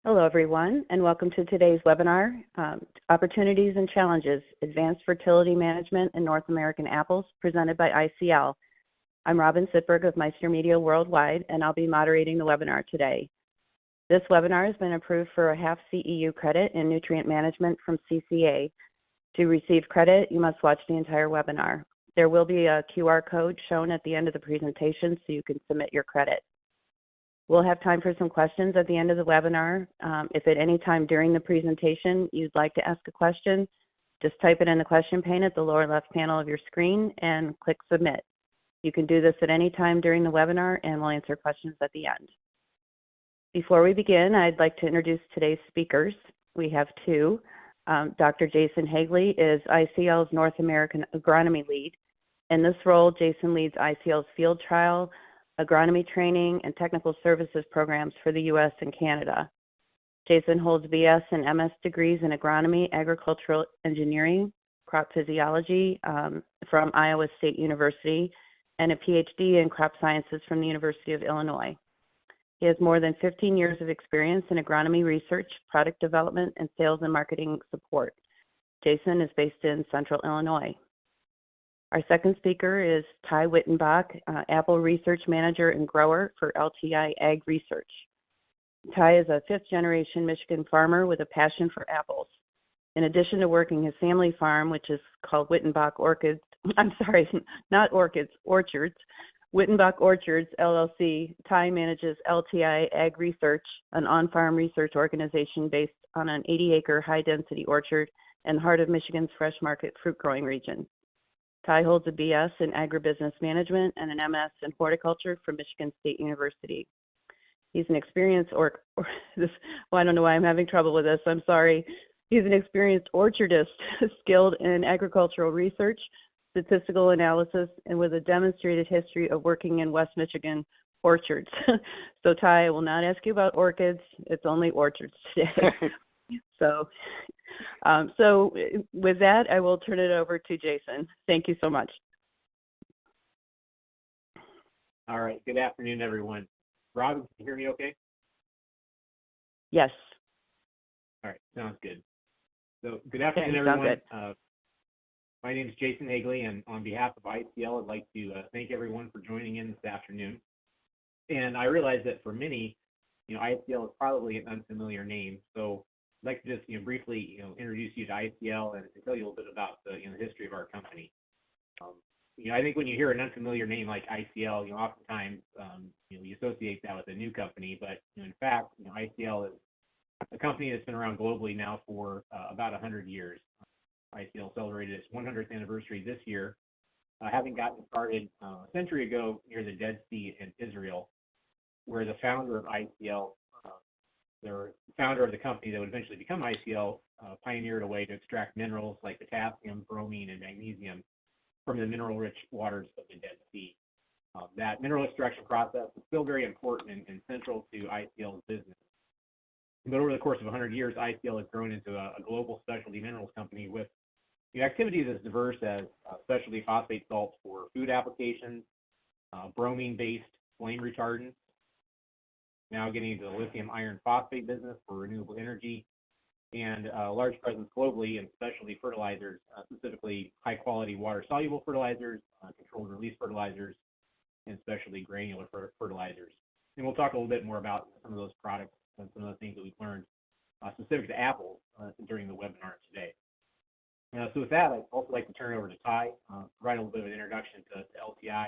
Hello, everyone, and welcome to today's webinar, Opportunities and Challenges, Advanced Fertility Management in North American Apples, presented by ICL. I'm Robin Sitberg of Meister Media Worldwide, and I'll be moderating the webinar today. This webinar has been approved for a half CEU credit in nutrient management from CCA. To receive credit, you must watch the entire webinar. There will be a QR code shown at the end of the presentation so you can submit your credit. We'll have time for some questions at the end of the webinar. If at any time during the presentation you'd like to ask a question, just type it in the question pane at the lower left panel of your screen and click Submit. You can do this at any time during the webinar and we'll answer questions at the end. Before we begin, I'd like to introduce today's speakers. We have two. Dr. Jason Haegele is ICL's North American Agronomy Lead. In this role, Jason leads ICL's field trial, agronomy training, and technical services programs for the U.S. and Canada. Jason holds BS and MS degrees in agronomy, agricultural engineering, crop physiology from Iowa State University, and a Ph.D. in crop sciences from the University of Illinois. He has more than 15 years of experience in agronomy research, product development, and sales and marketing support. Jason is based in Central Illinois. Our second speaker is Tye Wittenbach, Apple Research Manager and Grower for LTI Ag Research. Tye is a fifth-generation Michigan farmer with a passion for apples. In addition to working his family farm, which is called Wittenbach Orchids, Orchards, Wittenbach Orchards, LLC, Tye manages LTI Ag Research, an on-farm research organization based on an 80-acre high-density orchard in the heart of Michigan's fresh market fruit-growing region. Tye holds a BS in agribusiness management and an MS in horticulture from Michigan State University. He's an experienced I don't know why I'm having trouble with this, I'm sorry. He's an experienced orchardist, skilled in agricultural research, statistical analysis, and with a demonstrated history of working in West Michigan orchards. So Tye, I will not ask you about orchids, it's only orchards today. So with that, I will turn it over to Jason. Thank you so much. All right. Good afternoon, everyone. Rob, can you hear me okay? Yes. All right. Sounds good. So good afternoon, everyone. Good. My name is Jason Haegele, and on behalf of ICL, I'd like to thank everyone for joining in this afternoon. And I realize that for many, ICL is probably an unfamiliar name. So I'd like to just, briefly, introduce you to ICL and tell you a little bit about the, history of our company. I think when you hear an unfamiliar name like ICL, oftentimes, you associate that with a new company. But in fact, ICL is a company that's been around globally now for about 100 years. ICL celebrated its 100th anniversary this year, having gotten started a century ago near the Dead Sea in Israel, where the founder of ICL, the founder of the company that would eventually become ICL, pioneered a way to extract minerals like potassium, bromine, and magnesium from the mineral-rich waters of the Dead Sea. That mineral extraction process is still very important and central to ICL's business. But over the course of 100 years, ICL has grown into a global specialty minerals company with activities as diverse as specialty phosphate salts for food applications, bromine-based flame retardants, now getting into the lithium iron phosphate business for renewable energy, and a large presence globally in specialty fertilizers, specifically high-quality water-soluble fertilizers, controlled release fertilizers, and specialty granular fertilizers. And we'll talk a little bit more about some of those products and some of the things that we've learned specific to apples during the webinar today. So with that, I'd also like to turn it over to Tye, provide a little bit of an introduction to LTI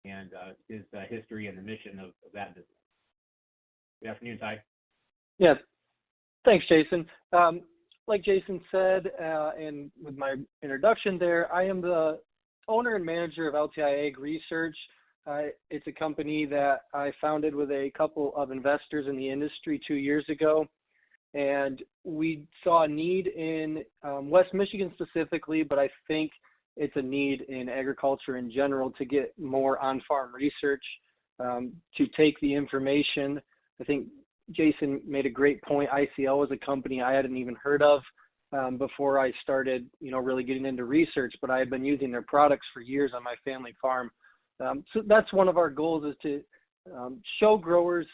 and his history and the mission of that business. Good afternoon, Tye. Yeah, thanks, Jason. Like Jason said, and with my introduction there, I am the owner and manager of LTI Ag Research. It's a company that I founded with a couple of investors in the industry 2 years ago. And we saw a need in West Michigan specifically, but I think it's a need in agriculture in general to get more on-farm research, to take the information. I think Jason made a great point. ICL was a company I hadn't even heard of before I started, really getting into research, but I had been using their products for years on my family farm. So that's one of our goals, is to show growers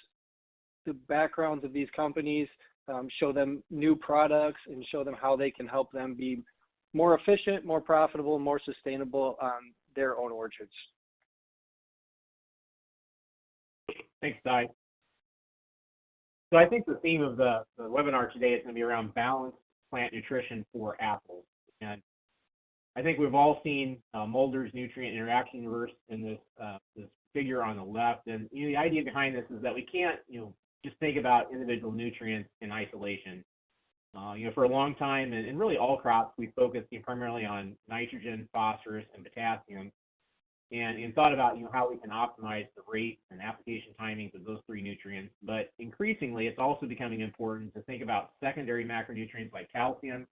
the backgrounds of these companies, show them new products, and show them how they can help them be more efficient, more profitable, more sustainable on their own orchards. Thanks, Tye. So I think the theme of the webinar today is going to be around balanced plant nutrition for apples. And I think we've all seen Mulder's nutrient interaction universe in this figure on the left. And the idea behind this is that we can't just think about individual nutrients in isolation. For a long time, and really all crops, we focused primarily on nitrogen, phosphorus, and potassium, and thought about how we can optimize the rate and application timings of those three nutrients. But increasingly, it's also becoming important to think about secondary macronutrients like calcium,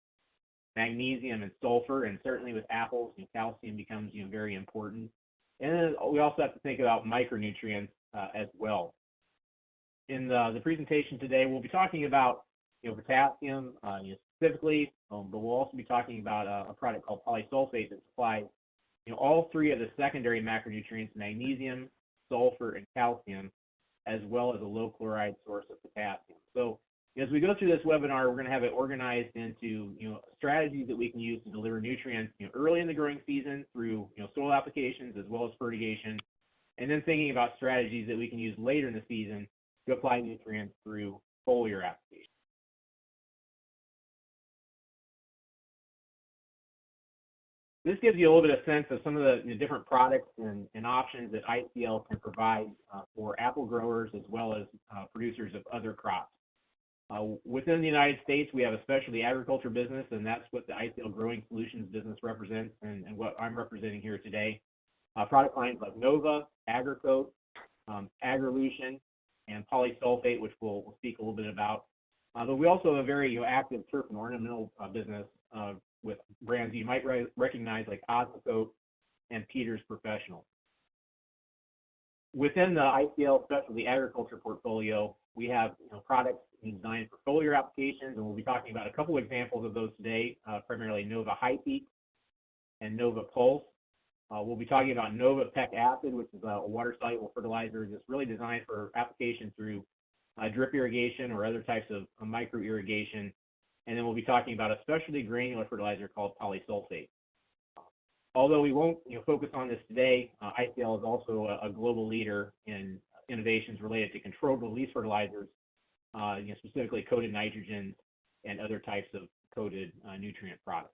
magnesium, and sulfur. And certainly with apples, calcium becomes very important. And then we also have to think about micronutrients as well. In the presentation today, we'll be talking about potassium specifically, but we'll also be talking about a product called Polysulphate that supplies all three of the secondary macronutrients, magnesium, sulfur, and calcium, as well as a low chloride source of potassium. So as we go through this webinar, we're going to have it organized into strategies that we can use to deliver nutrients early in the growing season through soil applications as well as fertigation, and then thinking about strategies that we can use later in the season to apply nutrients through foliar application. This gives you a little bit of sense of some of the different products and options that ICL can provide for apple growers as well as producers of other crops. Within the United States, we have a specialty agriculture business, and that's what the ICL Growing Solutions business represents and what I'm representing here today. Product lines like Nova, AgriCoat, Agrilution, and Polysulphate, which we'll speak a little bit about. But we also have a very active turf and ornamental business with brands you might recognize like Osmocote and Peter's Professional. Within the ICL Specialty Agriculture portfolio, we have products designed for foliar applications, and we'll be talking about a couple examples of those today, primarily Nova High Peak and Nova Pulse. We'll be talking about Nova PeKacid, which is a water-soluble fertilizer that's really designed for application through drip irrigation or other types of micro irrigation. And then we'll be talking about a specialty granular fertilizer called Polysulphate. Although we won't focus on this today, ICL is also a global leader in innovations related to controlled release fertilizers, specifically coated nitrogen and other types of coated nutrient products.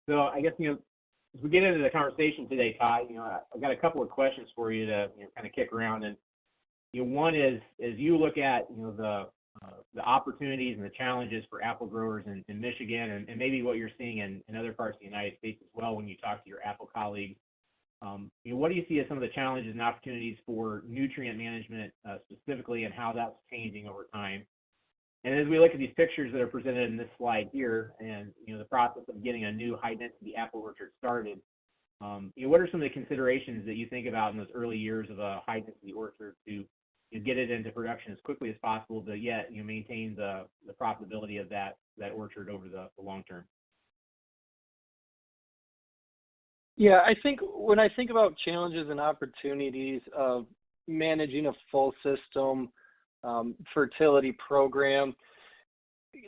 So I guess as we get into the conversation today, Tye, I've got a couple of questions for you to kind of kick around. And one is, as you look at the opportunities and the challenges for apple growers in Michigan, and maybe what you're seeing in other parts of the United States as well when you talk to your apple colleagues, what do you see as some of the challenges and opportunities for nutrient management specifically, and how that's changing over time? And as we look at these pictures that are presented in this slide here, and the process of getting a new high-density apple orchard started, what are some of the considerations that you think about in those early years of a high-density orchard to get it into production as quickly as possible, but yet maintain the profitability of that orchard over the long term? Yeah, I think when I think about challenges and opportunities of managing a full system fertility program,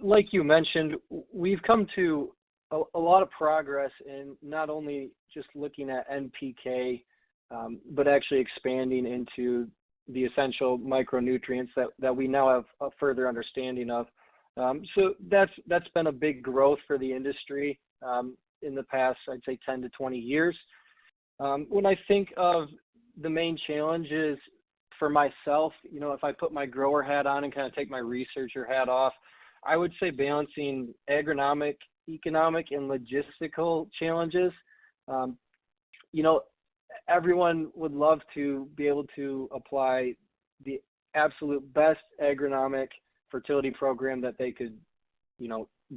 like you mentioned, we've come to a lot of progress in not only just looking at NPK, but actually expanding into the essential micronutrients that we now have a further understanding of. So that's been a big growth for the industry in the past, I'd say 10 to 20 years. When I think of the main challenges for myself, if I put my grower hat on and kind of take my researcher hat off, I would say balancing agronomic, economic, and logistical challenges. Everyone would love to be able to apply the absolute best agronomic fertility program that they could,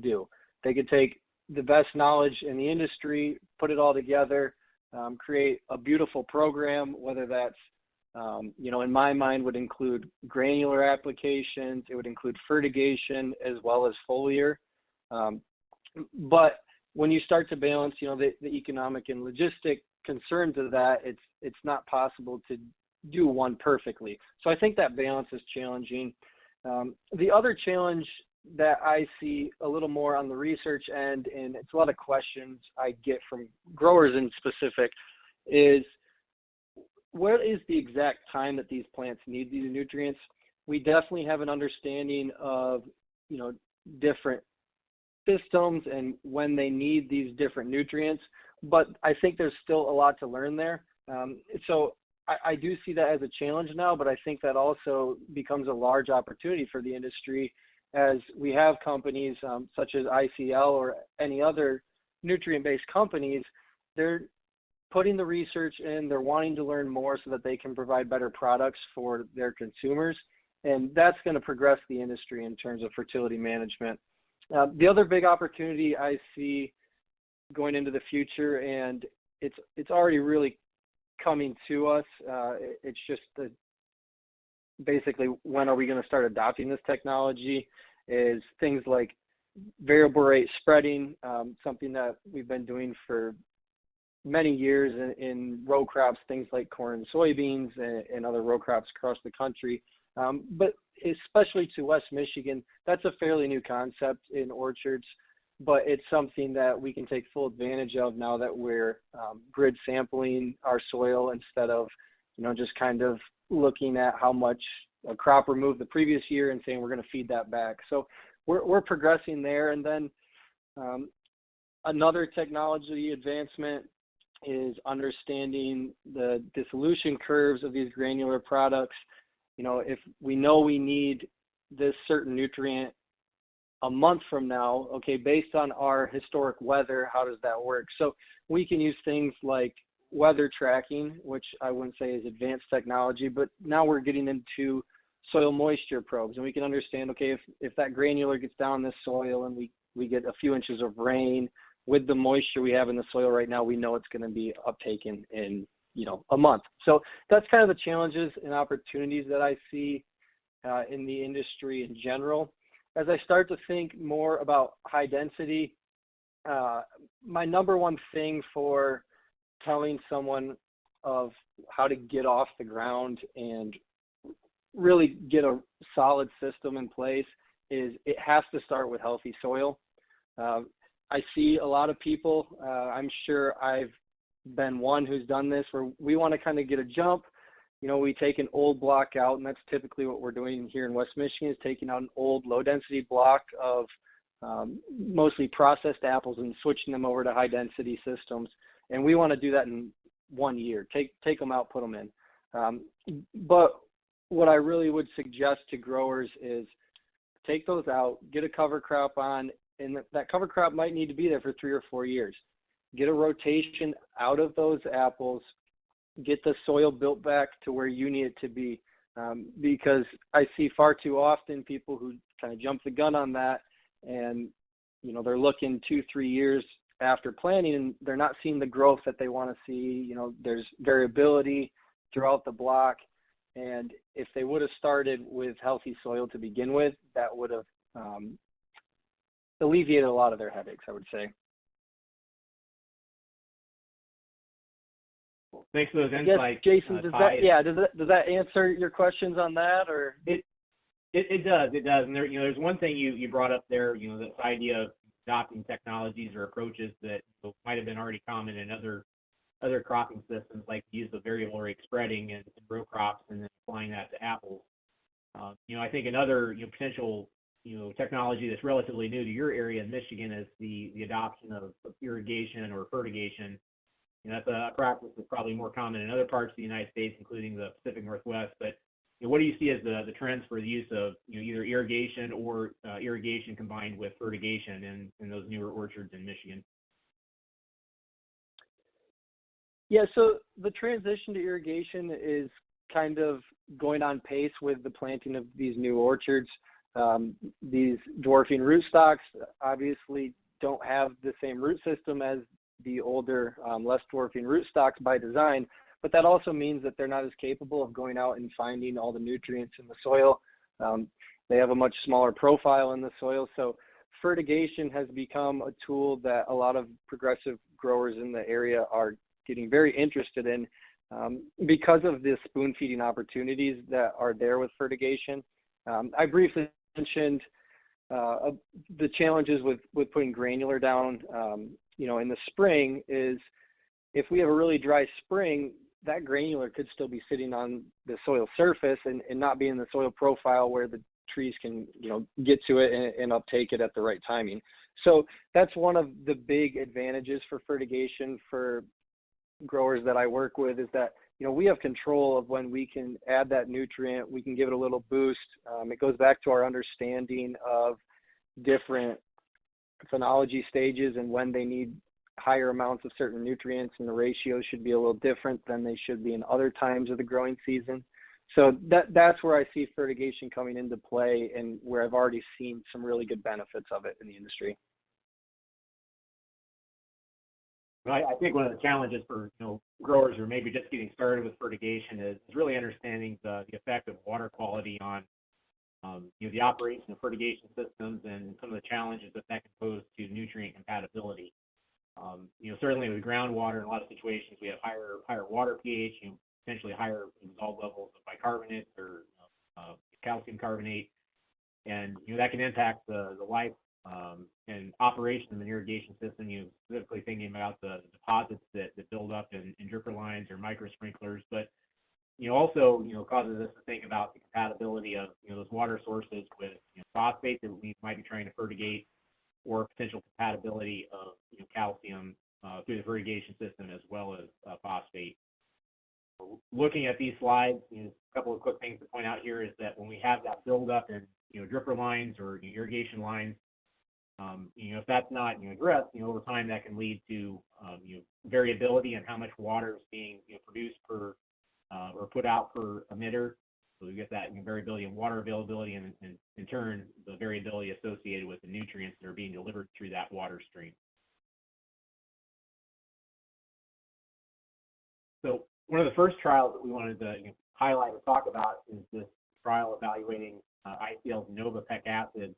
do. They could take the best knowledge in the industry, put it all together, create a beautiful program, whether that's, in my mind would include granular applications, it would include fertigation as well as foliar. But when you start to balance, the economic and logistic concerns of that, it's not possible to do one perfectly. So I think that balance is challenging. The other challenge that I see a little more on the research end, and it's a lot of questions I get from growers in specific, is what is the exact time that these plants need these nutrients? We definitely have an understanding of, different systems and when they need these different nutrients, but I think there's still a lot to learn there. So I do see that as a challenge now, but I think that also becomes a large opportunity for the industry as we have companies such as ICL or any other nutrient-based companies. They're putting the research in, they're wanting to learn more so that they can provide better products for their consumers, and that's going to progress the industry in terms of fertility management. The other big opportunity I see going into the future, and it's already really coming to us, it's just basically when are we going to start adopting this technology, is things like variable rate spreading, something that we've been doing for many years in row crops, things like corn and soybeans and other row crops across the country. But especially to West Michigan, that's a fairly new concept in orchards, but it's something that we can take full advantage of now that we're grid sampling our soil instead of, just kind of looking at how much a crop removed the previous year and saying we're going to feed that back. So we're progressing there. And then another technology advancement is understanding the dissolution curves of these granular products. If we know we need this certain nutrient a month from now, okay, based on our historic weather, how does that work? So we can use things like weather tracking, which I wouldn't say is advanced technology, but now we're getting into soil moisture probes, and we can understand, okay, if that granular gets down this soil and we get a few inches of rain with the moisture we have in the soil right now, we know it's going to be uptaken in a month. So that's kind of the challenges and opportunities that I see in the industry in general. As I start to think more about high density, my number one thing for telling someone of how to get off the ground and really get a solid system in place is it has to start with healthy soil. I see a lot of people, I'm sure I've been one who's done this, where we want to kind of get a jump. We take an old block out, and that's typically what we're doing here in West Michigan, is taking out an old low density block of mostly processed apples and switching them over to high density systems. And we want to do that in 1 year, take them out, put them in. But what I really would suggest to growers is take those out, get a cover crop on, and that cover crop might need to be there for 3 or 4 years. Get a rotation out of those apples, get the soil built back to where you need it to be, because I see far too often people who kind of jump the gun on that, and they're looking 2-3 years after planting and they're not seeing the growth that they want to see. There's variability throughout the block, and if they would have started with healthy soil to begin with, that would have alleviated a lot of their headaches, I would say. Thanks for those insights, Jason. Does that answer your questions on that, or it does? And there's one thing you brought up there. This idea of adopting technologies or approaches that might have been already common in other cropping systems, like the use of variable rate spreading in row crops, and then applying that to apples. I think another potential technology that's relatively new to your area in Michigan is the adoption of irrigation or fertigation. That's a practice that's probably more common in other parts of the United States, including the Pacific Northwest. But what do you see as the trends for the use of either irrigation or irrigation combined with fertigation in those newer orchards in Michigan? Yeah, so the transition to irrigation is kind of going on pace with the planting of these new orchards. These dwarfing rootstocks obviously don't have the same root system as the older, less dwarfing rootstocks by design, but that also means that they're not as capable of going out and finding all the nutrients in the soil. They have a much smaller profile in the soil, so fertigation has become a tool that a lot of progressive growers in the area are getting very interested in because of the spoon feeding opportunities that are there with fertigation. I briefly mentioned the challenges with putting granular down, in the spring is if we have a really dry spring, that granular could still be sitting on the soil surface and not be in the soil profile where the trees can, get to it and uptake it at the right timing. So that's one of the big advantages for fertigation for growers that I work with is that, we have control of when we can add that nutrient, we can give it a little boost. It goes back to our understanding of different phenology stages and when they need higher amounts of certain nutrients, and the ratios should be a little different than they should be in other times of the growing season. So that's where I see fertigation coming into play and where I've already seen some really good benefits of it in the industry. I think one of the challenges for growers who are maybe just getting started with fertigation is really understanding the effect of water quality on the operation of fertigation systems and some of the challenges that can pose to nutrient compatibility. Certainly with groundwater, in a lot of situations we have higher water pH, potentially higher dissolved levels of bicarbonate or calcium carbonate, and that can impact the life and operation of an irrigation system. Specifically thinking about the deposits that build up in dripper lines or micro sprinklers, but also causes us to think about the compatibility of those water sources with phosphate that we might be trying to fertigate, or potential compatibility of calcium through the fertigation system as well as phosphate. Looking at these slides, a couple of quick things to point out here is that when we have that buildup in dripper lines or irrigation lines, if that's not addressed, over time that can lead to variability in how much water is being produced per or put out per emitter. So we get that variability in water availability, and in turn the variability associated with the nutrients that are being delivered through that water stream. So one of the first trials that we wanted to highlight or talk about is this trial evaluating ICL's Nova PeKacid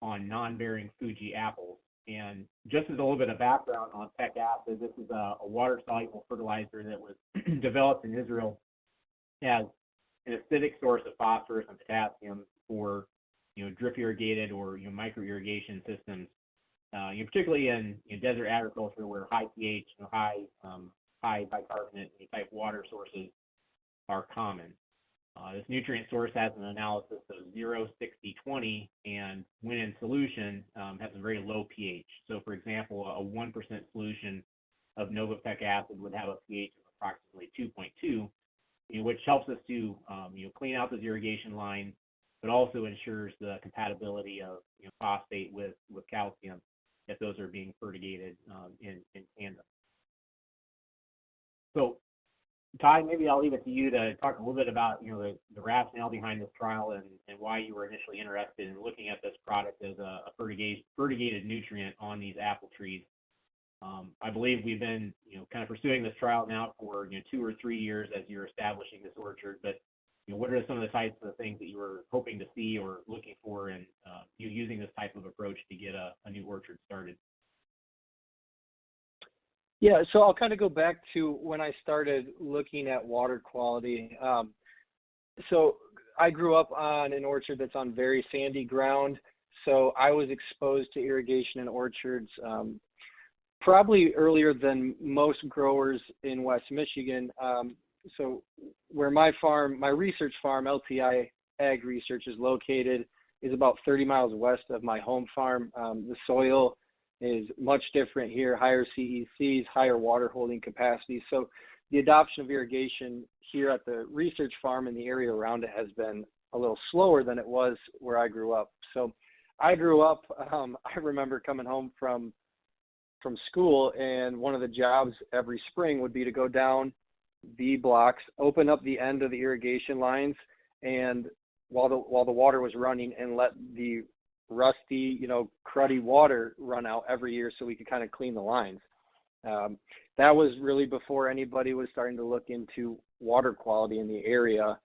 on non-bearing Fuji apples. And just as a little bit of background on PeKacid, this is a water-soluble fertilizer that was developed in Israel as an acidic source of phosphorus and potassium for drip irrigated or micro irrigation systems, particularly in desert agriculture where high pH, high bicarbonate type water sources are common. This nutrient source has an analysis of 0, 60, 20, and when in solution has a very low pH. So for example, a 1% solution of Nova PeKacid would have a pH of approximately 2.2, which helps us to clean out those irrigation lines, but also ensures the compatibility of phosphate with calcium if those are being fertigated in tandem. So Tye, maybe I'll leave it to you to talk a little bit about the rationale behind this trial and why you were initially interested in looking at this product as a fertigated nutrient on these apple trees. I believe we've been kind of pursuing this trial now for 2 or 3 years as you're establishing this orchard, but what are some of the types of things that you were hoping to see or looking for in you using this type of approach to get a new orchard started? Yeah, so I'll kind of go back to when I started looking at water quality. So I grew up on an orchard that's on very sandy ground, so I was exposed to irrigation in orchards probably earlier than most growers in West Michigan. So where my research farm, LTI Ag Research, is located is about 30 miles west of my home farm. The soil is much different here, higher CECs, higher water holding capacity. So the adoption of irrigation here at the research farm and the area around it has been a little slower than it was where I grew up. So I grew up, I remember coming home from school, and one of the jobs every spring would be to go down the blocks, open up the end of the irrigation lines, and while the water was running, and let the rusty, cruddy water run out every year so we could kind of clean the lines. That was really before anybody was starting to look into water quality in the area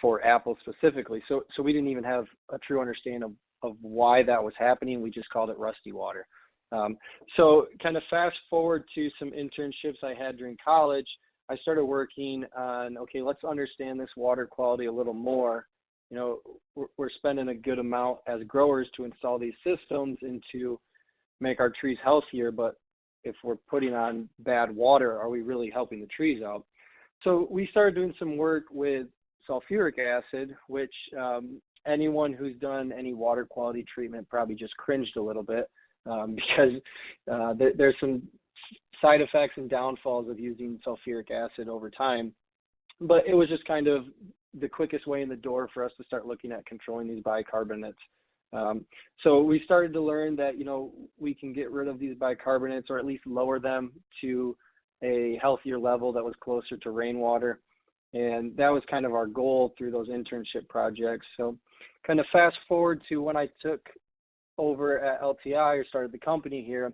for apples specifically. So we didn't even have a true understanding of why that was happening. We just called it rusty water. So kind of fast forward to some internships I had during college, I started working on, okay, let's understand this water quality a little more. You know, we're spending a good amount as growers to install these systems and to make our trees healthier, but if we're putting on bad water, are we really helping the trees out? So we started doing some work with sulfuric acid, which anyone who's done any water quality treatment probably just cringed a little bit because there's some side effects and downfalls of using sulfuric acid over time. But it was just kind of the quickest way in the door for us to start looking at controlling these bicarbonates. So we started to learn that, you know, we can get rid of these bicarbonates or at least lower them to a healthier level that was closer to rainwater. And that was kind of our goal through those internship projects. So kind of fast forward to when I took over at LTI or started the company here.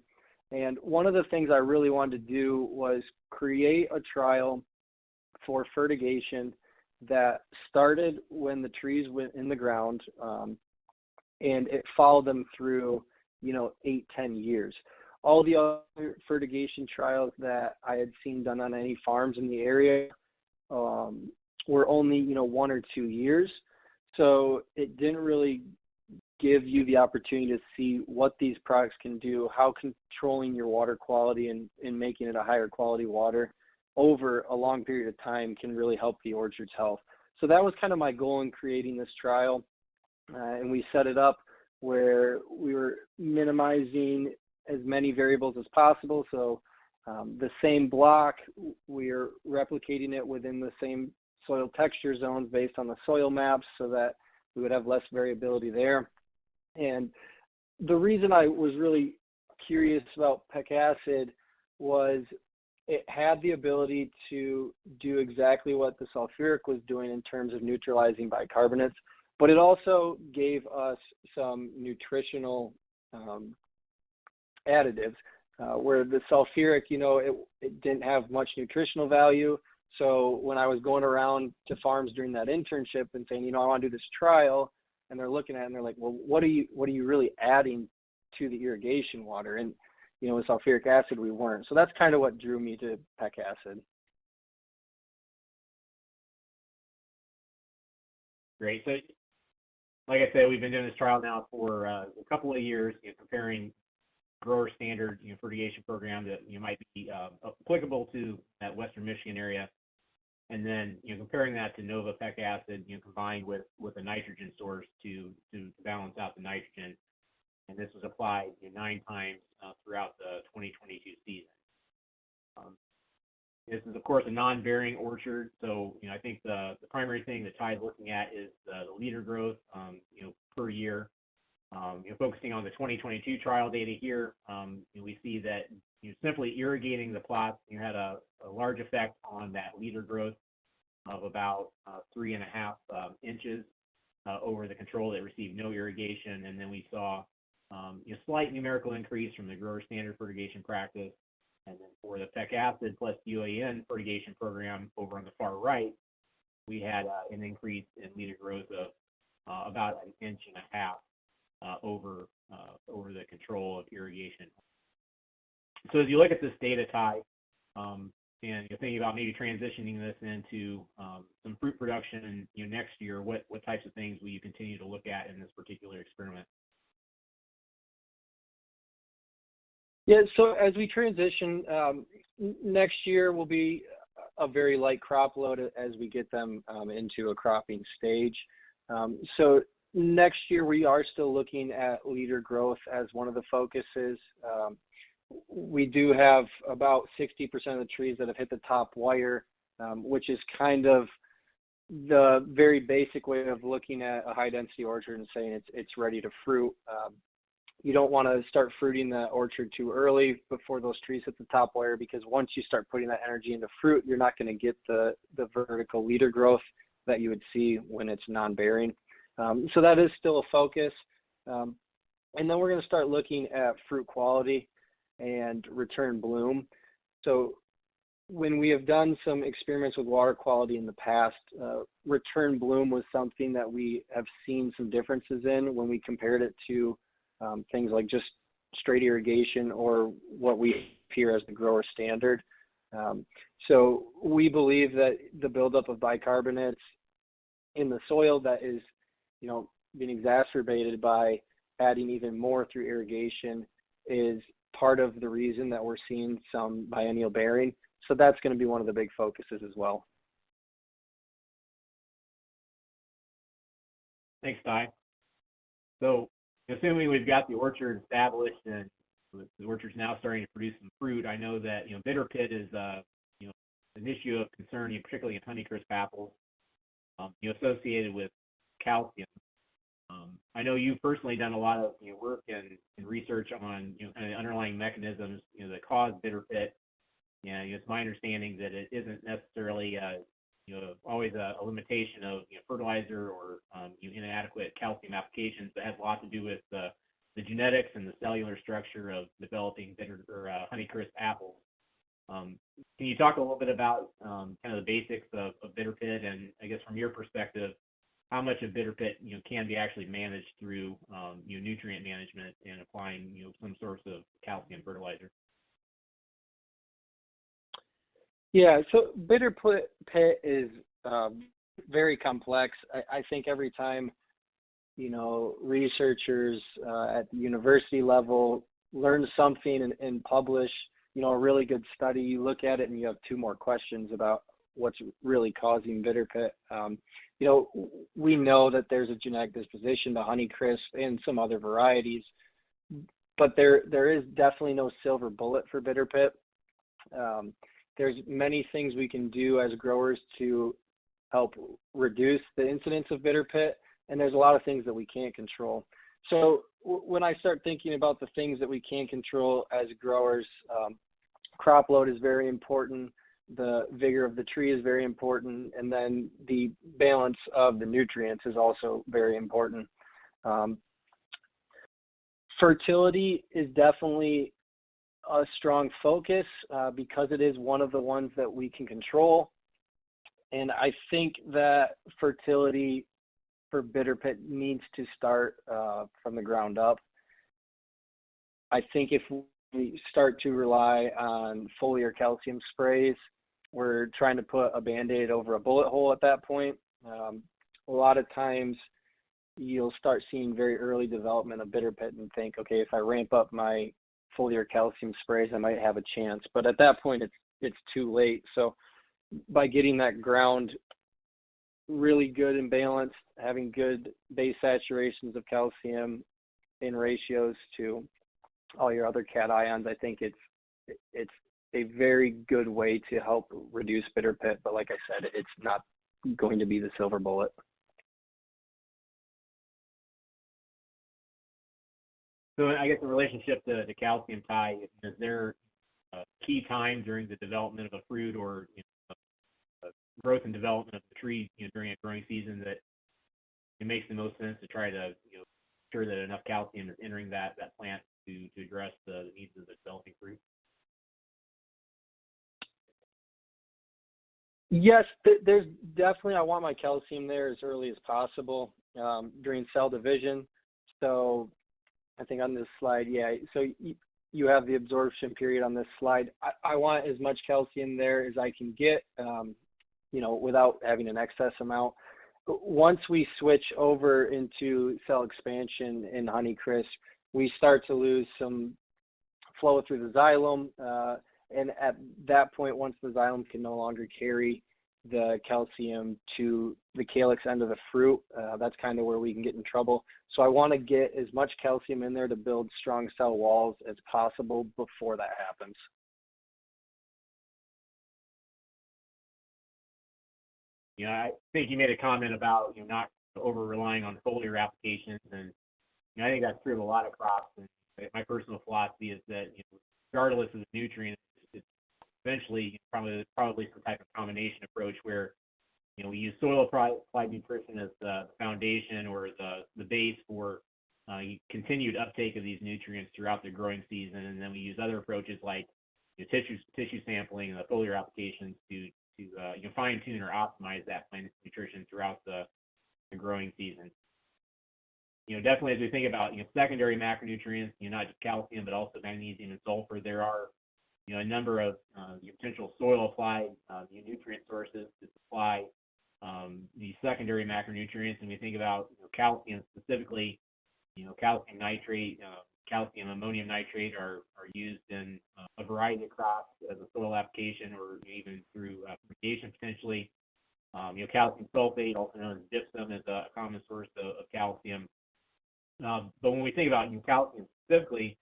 And one of the things I really wanted to do was create a trial for fertigation that started when the trees went in the ground, and it followed them through, you know, 8-10 years. All the other fertigation trials that I had seen done on any farms in the area were only, you know, 1 or 2 years. So it didn't really give you the opportunity to see what these products can do, how controlling your water quality and making it a higher quality water over a long period of time can really help the orchard's health. So that was kind of my goal in creating this trial. And we set it up where we were minimizing as many variables as possible. So the same block, we are replicating it within the same soil texture zones based on the soil maps so that we would have less variability there. And the reason I was really curious about PeKacid was it had the ability to do exactly what the sulfuric was doing in terms of neutralizing bicarbonates, but it also gave us some nutritional additives where the sulfuric, you know, it didn't have much nutritional value. So when I was going around to farms during that internship and saying, you know, I want to do this trial, and they're looking at it and they're like, well, what are you really adding to the irrigation water? And, you know, with sulfuric acid, we weren't. So that's kind of what drew me to PeKacid. Great. So, like I said, we've been doing this trial now for a couple of years, you know, comparing grower standard, you know, fertigation program that might be applicable to that Western Michigan area, and then, you know, comparing that to Nova PeKacid, you know, combined with a nitrogen source to balance out the nitrogen. And this was applied, you know, 9 times throughout the 2022 season. This is, of course, a non-bearing orchard, so, you know, I think the primary thing that Tye is looking at is the leader growth, you know, per year. You know, focusing on the 2022 trial data here, you know, we see that, you know, simply irrigating the plots, you had a large effect on that leader growth of about 3.5 inches over the control that received no irrigation. And then we saw you know, slight numerical increase from the grower standard fertigation practice. And then for the PeKacid plus UAN fertigation program over on the far right, we had an increase in leader growth of about 1.5 inches over the control of irrigation. So as you look at this data, Tye, and you're thinking about maybe transitioning this into some fruit production, you know, next year, what types of things will you continue to look at in this particular experiment? Yeah, so as we transition, next year will be a very light crop load as we get them into a cropping stage. So next year we are still looking at leader growth as one of the focuses. We do have about 60% of the trees that have hit the top wire, which is kind of the very basic way of looking at a high density orchard and saying it's ready to fruit. You don't want to start fruiting the orchard too early before those trees hit the top wire, because once you start putting that energy into fruit, you're not going to get the vertical leader growth that you would see when it's non-bearing. So that is still a focus. And then we're going to start looking at fruit quality and return bloom. So when we have done some experiments with water quality in the past, return bloom was something that we have seen some differences in when we compared it to things like just straight irrigation or what we hear as the grower standard. So we believe that the buildup of bicarbonates in the soil that is, being exacerbated by adding even more through irrigation is part of the reason that we're seeing some biennial bearing. So that's going to be one of the big focuses as well. Thanks, Tye. So assuming we've got the orchard established and the orchard's now starting to produce some fruit, I know that, bitter pit is, an issue of concern, particularly in Honeycrisp apples, associated with calcium. I know you've personally done a lot of work and research on kind of underlying mechanisms that cause bitter pit. It's my understanding that it isn't necessarily always a limitation of fertilizer or inadequate calcium applications, but has a lot to do with the genetics and the cellular structure of developing bitter or Honeycrisp apples. Can you talk a little bit about kind of the basics of bitter pit, and I guess from your perspective, how much of bitter pit can be actually managed through nutrient management and applying some source of calcium fertilizer? Yeah, so bitter pit is very complex. I think every time researchers at the university level learn something and publish a really good study, you look at it and you have two more questions about what's really causing bitter pit. We know that there's a genetic disposition to Honeycrisp and some other varieties, but there is definitely no silver bullet for bitter pit. There's many things we can do as growers to help reduce the incidence of bitter pit, and there's a lot of things that we can't control. So when I start thinking about the things that we can control as growers, crop load is very important. The vigor of the tree is very important, and then the balance of the nutrients is also very important. Fertility is definitely a strong focus because it is one of the ones that we can control. And I think that fertility for bitter pit needs to start from the ground up. I think if we start to rely on foliar calcium sprays, we're trying to put a Band-Aid over a bullet hole at that point. A lot of times you'll start seeing very early development of bitter pit and think, okay, if I ramp up my foliar calcium sprays, I might have a chance. But at that point, it's too late. So by getting that ground really good and balanced, having good base saturations of calcium in ratios to all your other cations, I think it's a very good way to help reduce bitter pit. But like I said, it's not going to be the silver bullet. So I guess in relationship to calcium, Tye, is there a key time during the development of a fruit or growth and development of the tree during a growing season that it makes the most sense to try to ensure that enough calcium is entering that plant to address the needs of the developing fruit? Yes, there's definitely, I want my calcium there as early as possible during cell division. So I think on this slide, yeah, so you have the absorption period on this slide. I want as much calcium there as I can get, without having an excess amount. Once we switch over into cell expansion in Honeycrisp, we start to lose some flow through the xylem. And at that point, once the xylem can no longer carry the calcium to the calyx end of the fruit, that's kind of where we can get in trouble. So I want to get as much calcium in there to build strong cell walls as possible before that happens. I think you made a comment about not over relying on foliar applications, and I think that's true of a lot of crops. And my personal philosophy is that regardless of the nutrient, it's eventually probably some type of combination approach where we use soil applied nutrition as the foundation or the base for continued uptake of these nutrients throughout the growing season, and then we use other approaches like tissue sampling and the foliar applications to fine tune or optimize that plant nutrition throughout the growing season. Definitely as we think about secondary macronutrients, not just calcium but also magnesium and sulfur, there are a number of potential soil applied nutrient sources to supply these secondary macronutrients. And we think about calcium specifically, calcium nitrate, calcium ammonium nitrate are used in a variety of crops as a soil application or even through irrigation potentially. Calcium sulfate, also known as gypsum, is a common source of calcium. But when we think about calcium specifically,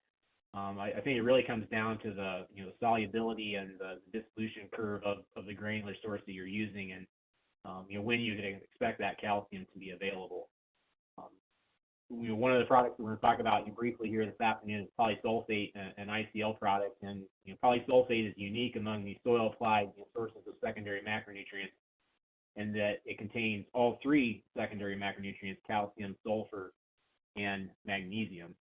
I think it really comes down to the solubility and the dissolution curve of the granular source that you're using, and when you can expect that calcium to be available. One of the products we're going to talk about briefly here this afternoon is Polysulphate, an ICL product, and Polysulphate is unique among these soil applied sources of secondary macronutrients, and that it contains all three secondary macronutrients: calcium, sulfur, and magnesium.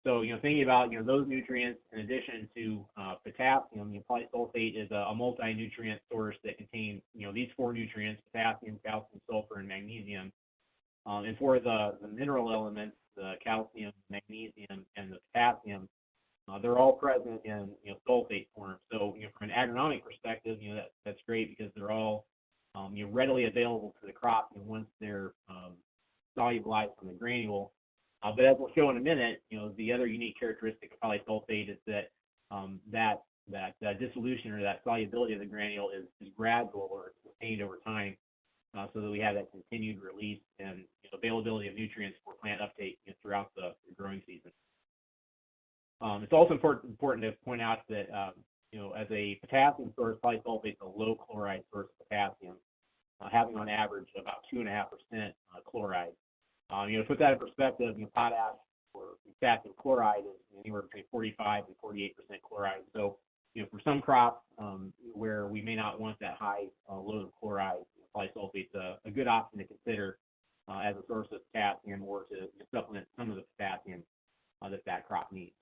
So thinking about those nutrients in addition to potassium, Polysulphate is a multi-nutrient source that contains these four nutrients: potassium, calcium, sulfur, and magnesium. And for the mineral elements, the calcium, magnesium, and the potassium, they're all present in sulfate form. So from an agronomic perspective, that's great because they're all readily available to the crop once they're solubilized from the granule. But as we'll show in a minute, the other unique characteristic of Polysulphate is that that dissolution or that solubility of the granule is gradual or sustained over time, so that we have that continued release and availability of nutrients for plant uptake throughout the growing season. It's also important to point out that as a potassium source, Polysulphate is a low chloride source of potassium, having on average about 2.5% chloride. To put that in perspective, potash or potassium chloride is anywhere between 45 and 48% chloride. So, for some crops where we may not want that high load of chloride, Polysulphate is a good option to consider as a source of potassium or to supplement some of the potassium that crop needs.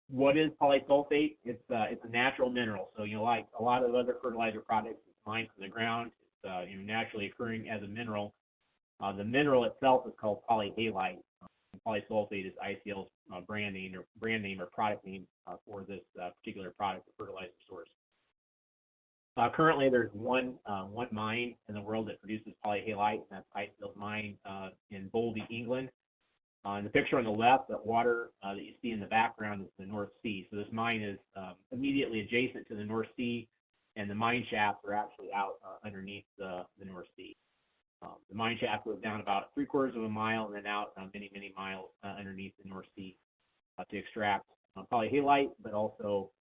What is Polysulphate? It's a natural mineral. So, like a lot of other fertilizer products, it's mined from the ground. It's naturally occurring as a mineral. The mineral itself is called polyhalite. Polysulphate is ICL's brand name or product name for this particular product or fertilizer source. Currently, there's one mine in the world that produces polyhalite, and that's ICL's mine in Boldy, England. In the picture on the left, that water that you see in the background is the North Sea. So this mine is immediately adjacent to the North Sea, and the mine shafts are actually out underneath the North Sea. The mine shaft goes down about 3/4 of a mile and then out many, many miles underneath the North Sea to extract polyhalite, but also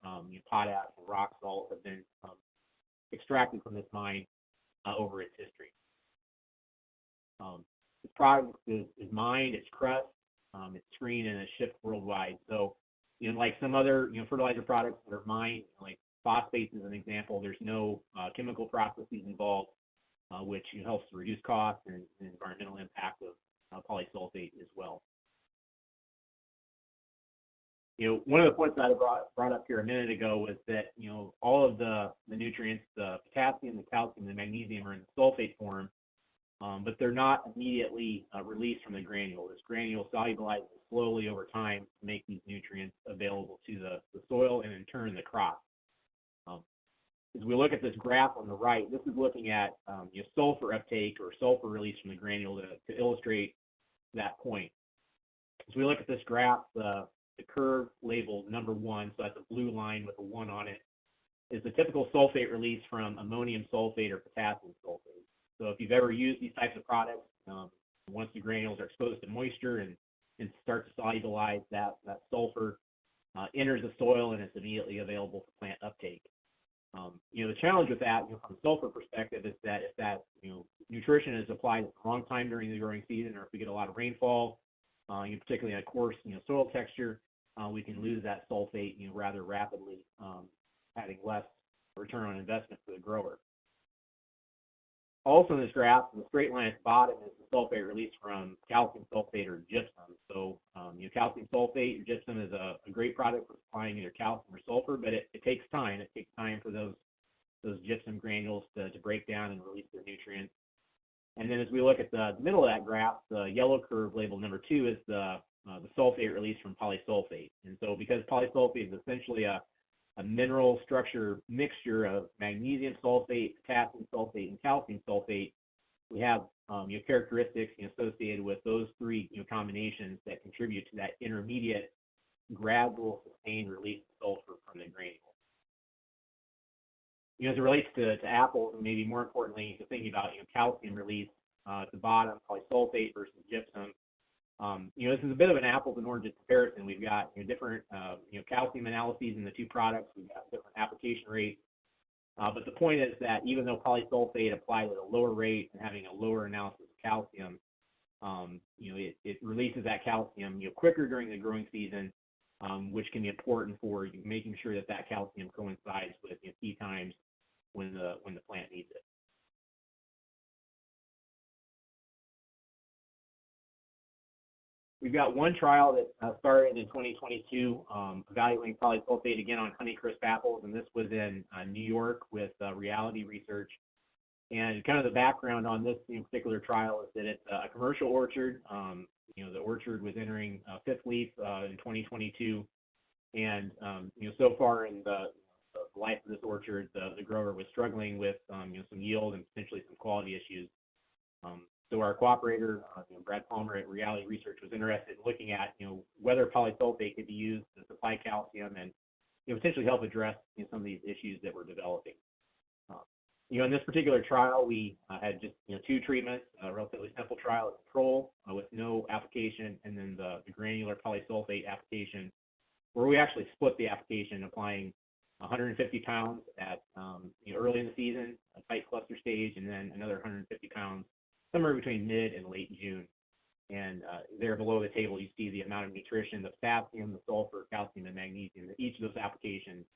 potash and rock salt have been extracted from this mine over its history. This product is mined, it's crushed, it's screened, and it's shipped worldwide. So, like some other fertilizer products that are mined, like phosphates as an example, there's no chemical processes involved, which helps to reduce costs and the environmental impact of Polysulphate as well. One of the points that I brought up here a minute ago was that all of the nutrients, the potassium, the calcium, the magnesium, are in the sulfate form, but they're not immediately released from the granule. This granule solubilizes slowly over time to make these nutrients available to the soil and in turn the crop. As we look at this graph on the right, this is looking at sulfur uptake or sulfur release from the granule to illustrate that point. As we look at this graph, the curve labeled number 1, so that's a blue line with a 1 on it, is the typical sulfate release from ammonium sulfate or potassium sulfate. So if you've ever used these types of products, once the granules are exposed to moisture and start to solubilize, that sulfur enters the soil and it's immediately available for plant uptake. The challenge with that, from a sulfur perspective, is that if that nutrition is applied at the wrong time during the growing season, or if we get a lot of rainfall, particularly in a coarse soil texture, we can lose that sulfate rather rapidly, having less return on investment for the grower. Also in this graph, the straight line at the bottom is the sulfate released from calcium sulfate or gypsum. So, calcium sulfate or gypsum is a great product for supplying either calcium or sulfur, but it takes time. It takes time for those gypsum granules to break down and release their nutrients. And then as we look at the middle of that graph, the yellow curve labeled number 2 is the sulfate released from polysulphate. And so because polysulphate is essentially a mineral structure mixture of magnesium sulfate, potassium sulfate, and calcium sulfate, we have characteristics associated with those three combinations that contribute to that intermediate, gradual, sustained release of sulfur from the granule. As it relates to apples, and maybe more importantly, thinking about calcium release at the bottom, polysulphate versus gypsum. This is a bit of an apples and oranges comparison. We've got different calcium analyses in the two products. We've got different application rates. But the point is that even though polysulphate applies at a lower rate and having a lower analysis of calcium, it releases that calcium quicker during the growing season, which can be important for making sure that calcium coincides with key times when the plant needs it. We've got one trial that started in 2022 evaluating polysulphate again on Honeycrisp apples, and this was in New York with Reality Research. And kind of the background on this particular trial is that it's a commercial orchard. The orchard was entering fifth leaf in 2022, and so far in the life of this orchard, the grower was struggling with some yield and potentially some quality issues. So our cooperator, Brad Palmer at Reality Research, was interested in looking at whether polysulphate could be used to supply calcium and potentially help address some of these issues that we're developing. In this particular trial, we had just two treatments, a relatively simple trial at control with no application, and then the granular polysulphate application, where we actually split the application, applying 150 pounds at early in the season, a tight cluster stage, and then another 150 pounds somewhere between mid and late June. And there below the table, you see the amount of nutrition, the potassium, the sulfur, calcium, and magnesium that each of those applications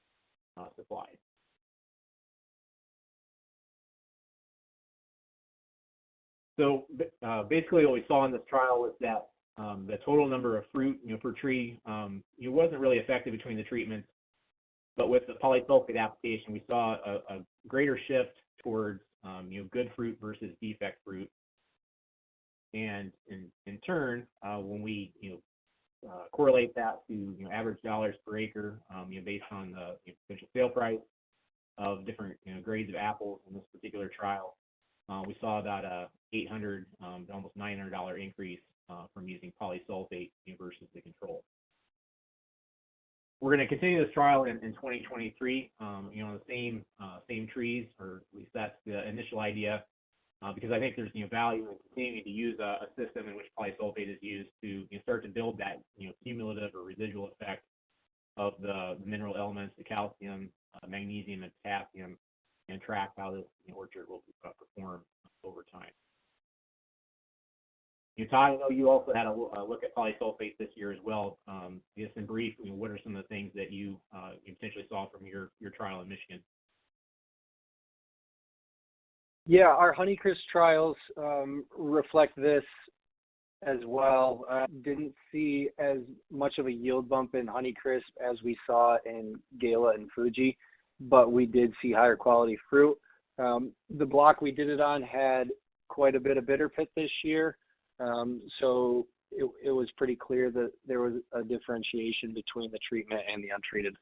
supplies. So basically what we saw in this trial was that the total number of fruit per tree wasn't really affected between the treatments, but with the polysulphate application, we saw a greater shift towards good fruit versus defect fruit. And in turn, when we correlate that to average dollars per acre, based on the potential sale price of different grades of apples in this particular trial, we saw about a $800 to almost $900 increase from using polysulphate versus the control. We're going to continue this trial in 2023, on the same trees, or at least that's the initial idea, because I think there's value in continuing to use a system in which polysulphate is used to start to build that cumulative or residual effect of the mineral elements, the calcium, magnesium, and potassium, and track how this orchard will perform over time. Tye, I know you also had a look at polysulphate this year as well. Just in brief, what are some of the things that you potentially saw from your trial in Michigan? Yeah, our Honeycrisp trials reflect this as well. Didn't see as much of a yield bump in Honeycrisp as we saw in Gala and Fuji, but we did see higher quality fruit. The block we did it on had quite a bit of bitter pit this year, so it was pretty clear that there was a differentiation between the treatment and the untreated.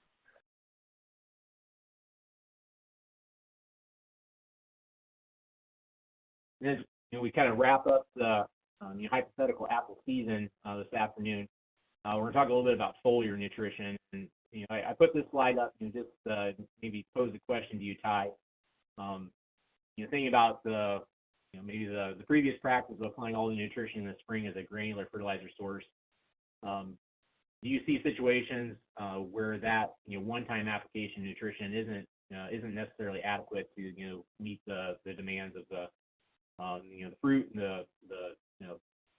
And as we kind of wrap up the hypothetical apple season this afternoon, we're going to talk a little bit about foliar nutrition. And I put this slide up and just maybe pose a question to you, Tye. Thinking about maybe the previous practice of applying all the nutrition in the spring as a granular fertilizer source. Do you see situations where that one-time application nutrition isn't necessarily adequate to meet the demands of the fruit and the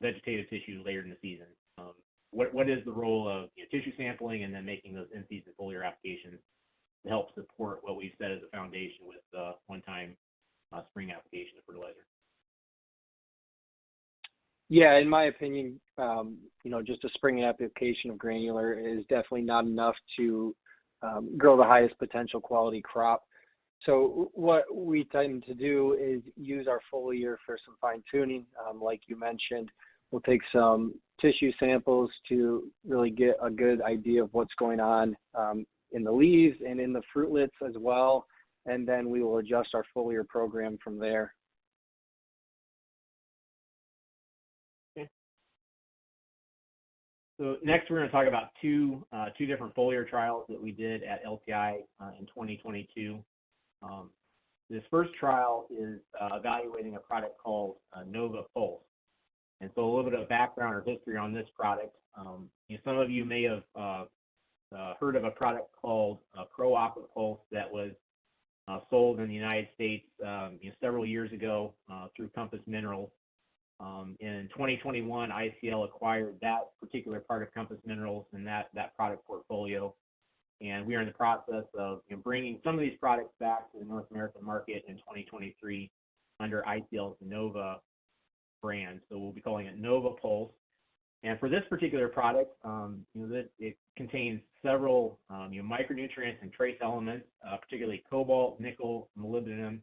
vegetative tissue later in the season? What is the role of tissue sampling and then making those in-season foliar applications to help support what we've set as a foundation with one-time spring application of fertilizer? Yeah, in my opinion, just a spring application of granular is definitely not enough to grow the highest potential quality crop. So what we tend to do is use our foliar for some fine tuning. Like you mentioned, we'll take some tissue samples to really get a good idea of what's going on in the leaves and in the fruitlets as well. And then we will adjust our foliar program from there. So next, we're going to talk about two different foliar trials that we did at LTI in 2022. This first trial is evaluating a product called Nova Pulse. And so a little bit of background or history on this product. Some of you may have heard of a product called Pro Aqua Pulse that was sold in the United States several years ago through Compass Minerals. In 2021, ICL acquired that particular part of Compass Minerals and that product portfolio. And we are in the process of bringing some of these products back to the North American market in 2023 under ICL's Nova brand. So we'll be calling it Nova Pulse. And for this particular product, it contains several micronutrients and trace elements, particularly cobalt, nickel, molybdenum,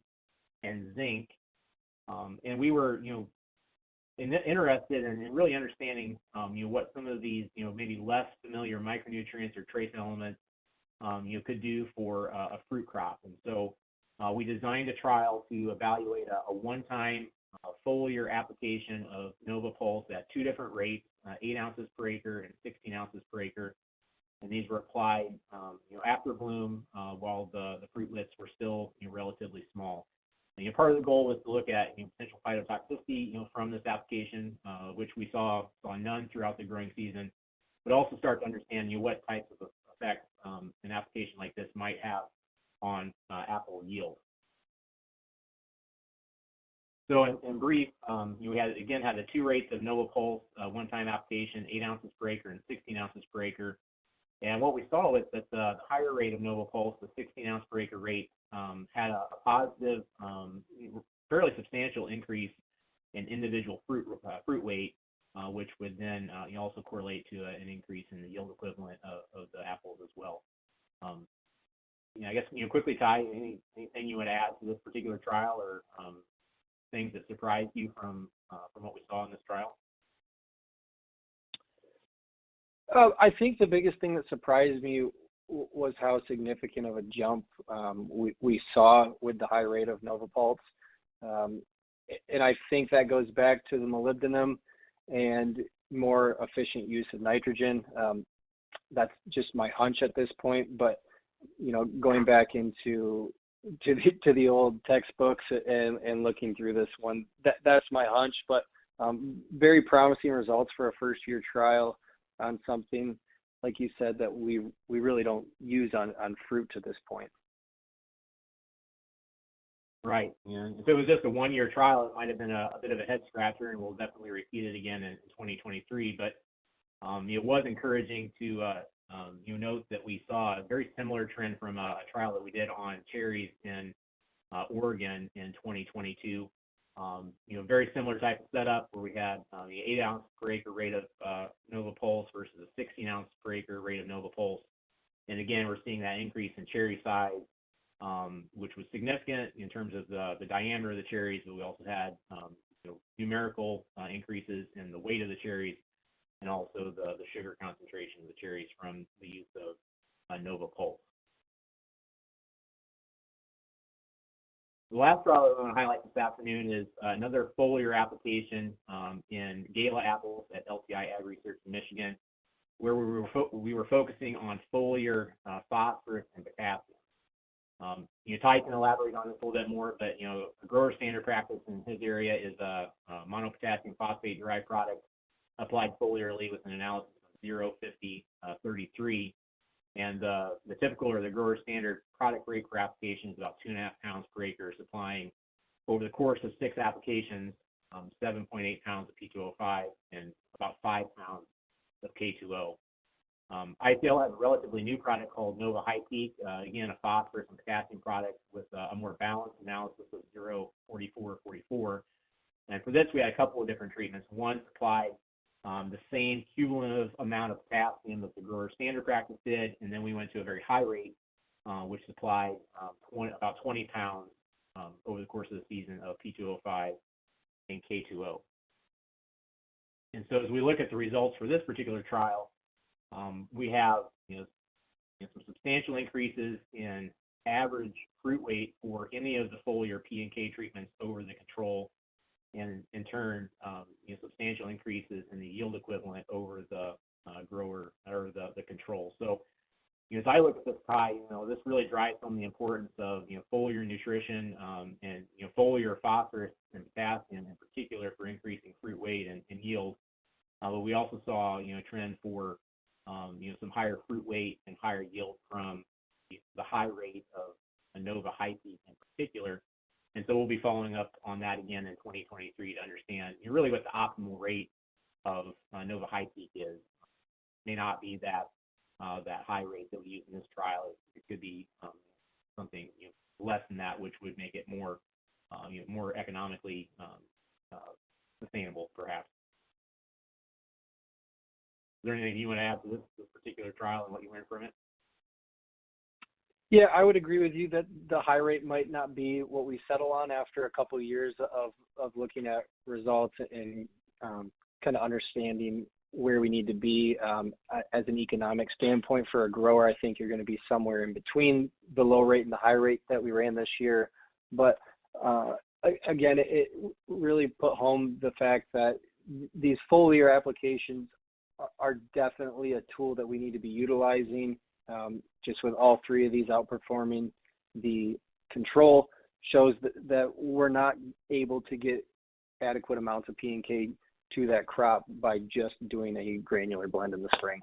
and zinc. And we were, interested in really understanding, what some of these, maybe less familiar micronutrients or trace elements, could do for a fruit crop. And so we designed a trial to evaluate a one-time foliar application of Nova Pulse at two different rates, 8 ounces per acre and 16 ounces per acre. And these were applied, after bloom while the fruitlets were still relatively small. And, part of the goal was to look at potential phytotoxicity, from this application, which we saw none throughout the growing season, but also start to understand what types of effects an application like this might have on apple yield. So in brief, we had the two rates of Nova Pulse, one-time application, 8 ounces per acre and 16 ounces per acre. And what we saw was that the higher rate of Nova Pulse, the 16 ounce per acre rate, had a positive, fairly substantial increase in individual fruit weight, which would then also correlate to an increase in the yield equivalent of the apples as well. I guess quickly, Tye, anything you would add to this particular trial, or things that surprised you from what we saw in this trial? I think the biggest thing that surprised me was how significant of a jump we saw with the high rate of Nova Pulse. And I think that goes back to the molybdenum and more efficient use of nitrogen. That's just my hunch at this point, but going back into the old textbooks and looking through this one, that's my hunch. But very promising results for a first-year trial on something, like you said, that we really don't use on fruit to this point. Right. If it was just a one-year trial, it might have been a bit of a head scratcher, and we'll definitely repeat it again in 2023. But it was encouraging to note that we saw a very similar trend from a trial that we did on cherries in Oregon in 2022. Very similar type of setup where we had the 8 ounce per acre rate of Nova Pulse versus a 16 ounce per acre rate of Nova Pulse. And again, we're seeing that increase in cherry size, which was significant in terms of the diameter of the cherries, but we also had numerical increases in the weight of the cherries and also the sugar concentration of the cherries from the use of Nova Pulse. The last trial that I want to highlight this afternoon is another foliar application in Gala apples at LTI Ag Research in Michigan, where we were focusing on foliar phosphorus and potassium. Tye can elaborate on this a little bit more, but a grower standard practice in his area is a monopotassium phosphate derived product applied foliarly with an analysis of 0, 50, 33. And the typical or the grower standard product rate for application is about 2.5 pounds per acre, supplying over the course of 6 applications, 7.8 pounds of P2O5 and about 5 pounds of K2O. ICL has a relatively new product called Nova High Peak, again, a phosphorus and potassium product with a more balanced analysis of 0, 44, 44. And for this, we had a couple of different treatments. One supplied the same cumulative amount of potassium that the grower standard practice did, and then we went to a very high rate, which supplied about 20 pounds over the course of the season of P2O5 and K2O. And so as we look at the results for this particular trial, we have some substantial increases in average fruit weight for any of the foliar P and K treatments over the control, and in turn, substantial increases in the yield equivalent over the grower or the control. So, as I look at this pie, this really drives home the importance of foliar nutrition and foliar phosphorus and potassium in particular for increasing fruit weight and yield. But we also saw a trend for some higher fruit weight and higher yield from the high rate of a Nova High Peak in particular. And so we'll be following up on that again in 2023 to understand really what the optimal rate of Nova High Peak is. It may not be that high rate that we use in this trial. It could be something less than that, which would make it more more economically sustainable, perhaps. Is there anything you want to add to this particular trial and what you learned from it? Yeah, I would agree with you that the high rate might not be what we settle on after a couple of years of looking at results and kind of understanding where we need to be as an economic standpoint for a grower. I think you're going to be somewhere in between the low rate and the high rate that we ran this year. But again, it really put home the fact that these foliar applications are definitely a tool that we need to be utilizing. Just with all three of these outperforming the control shows that we're not able to get adequate amounts of P and K to that crop by just doing a granular blend in the spring.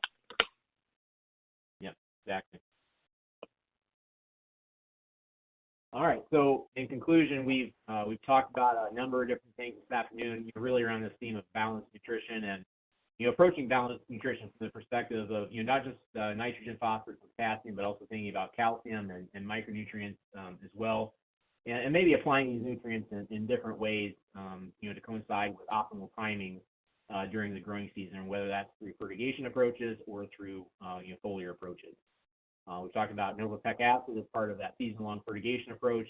Yeah, exactly. All right. So in conclusion, we've talked about a number of different things this afternoon, really around this theme of balanced nutrition and approaching balanced nutrition from the perspective of not just nitrogen, phosphorus, and potassium, but also thinking about calcium and micronutrients as well, and maybe applying these nutrients in different ways, to coincide with optimal timing during the growing season, whether that's through fertigation approaches or through foliar approaches. We've talked about Nova PeKacid as part of that season-long fertigation approach.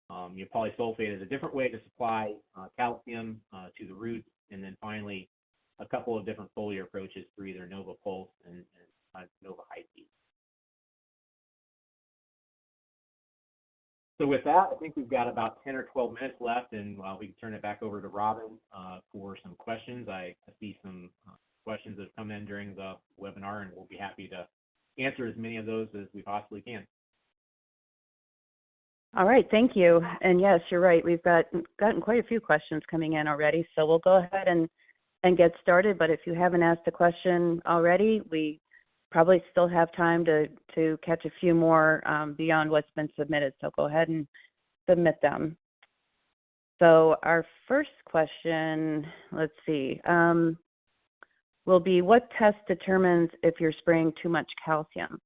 Polysulphate is a different way to supply calcium to the roots, and then finally a couple of different foliar approaches through either Nova Pulse and Nova High Peak. So with that, I think we've got about 10 or 12 minutes left, and we can turn it back over to Robin for some questions. I see some questions that have come in during the webinar, and we'll be happy to answer as many of those as we possibly can. All right, thank you. And yes, you're right. We've gotten quite a few questions coming in already, so we'll go ahead and get started. But if you haven't asked a question already, we probably still have time to catch a few more beyond what's been submitted. So go ahead and submit them. So our first question, let's see, will be, what test determines if you're spraying too much calcium?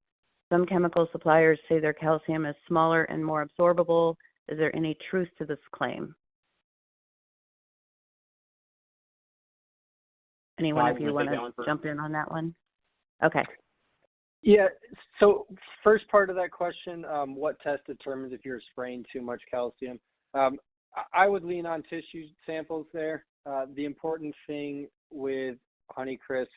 Some chemical suppliers say their calcium is smaller and more absorbable. Is there any truth to this claim? Anyone of you want to jump in on that one? Okay. Yeah, so first part of that question, what test determines if you're spraying too much calcium? I would lean on tissue samples there. The important thing with Honeycrisp